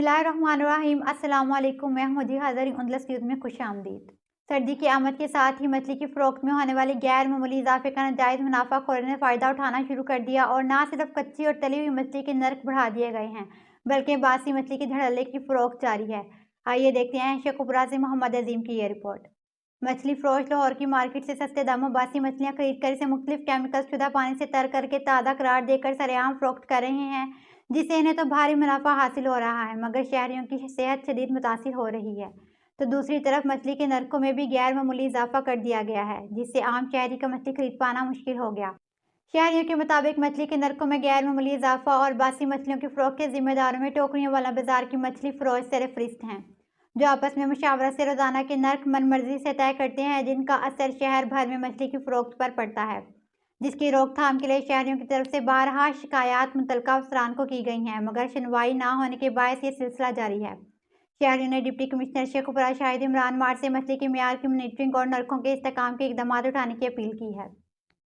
बिस्मिल्लाहिर्रहमानिर्रहीम। अस्सलाम वालेकुम। मैं हूं जी हाज़िर उंदलस न्यूज़ में खुश आमदीद। सर्दी की आमद के साथ ही मछली की फ़रोख्त में होने वाले गैर मामूली इजाफे का नाजायज़ मुनाफाखोरों ने फ़ायदा उठाना शुरू कर दिया और न सिर्फ कच्ची और तली हुई मछली के नर्क बढ़ा दिए गए हैं, बल्कि बासी मछली के धड़ल्ले की फ़रोख्त जारी है। आइए देखते हैं शेखुपुरा से मोहम्मद अजीम की ये रिपोर्ट। मछली फ़रोश लाहौर की मार्केट से सस्ते दामों बासी मछलियाँ खरीद कर इसे मुख्तलिफ केमिकल शुदा पानी से तर करके ताज़ा करार देकर सरेआम फ़रोख्त कर रहे हैं, जिससे इन्हें तो भारी मुनाफा हासिल हो रहा है, मगर शहरियों की सेहत शदीद मुतासिर हो रही है। तो दूसरी तरफ मछली के नरकों में भी गैर मामूली इजाफा कर दिया गया है, जिससे आम शहरी का मछली खरीद पाना मुश्किल हो गया। शहरियों के मुताबिक मछली के नरकों में गैर मामूली इजाफा और बासी मछलियों की फ़रोख्त के जिम्मेदारों में टोकरियों वाला बाजार की मछली फ़रोश सरफरिस्त हैं, जो आपस में मुशावरत से रोज़ाना के नर्क मनमर्जी से तय करते हैं, जिनका असर शहर भर में मछली की फ़रोख्त पर पड़ता है, जिसकी रोकथाम के लिए शहरियों की तरफ से बारहा शिकायत मुतल्लिका अफसरान को की गई हैं, मगर सुनवाई न होने के बायस ये सिलसिला जारी है। शहरियों ने deputy commissioner Sheikhupura Shahid Imran mart से मछली के मियार की मॉनिटरिंग और नरकों के इस्तेहकाम के इकदाम उठाने की अपील की है।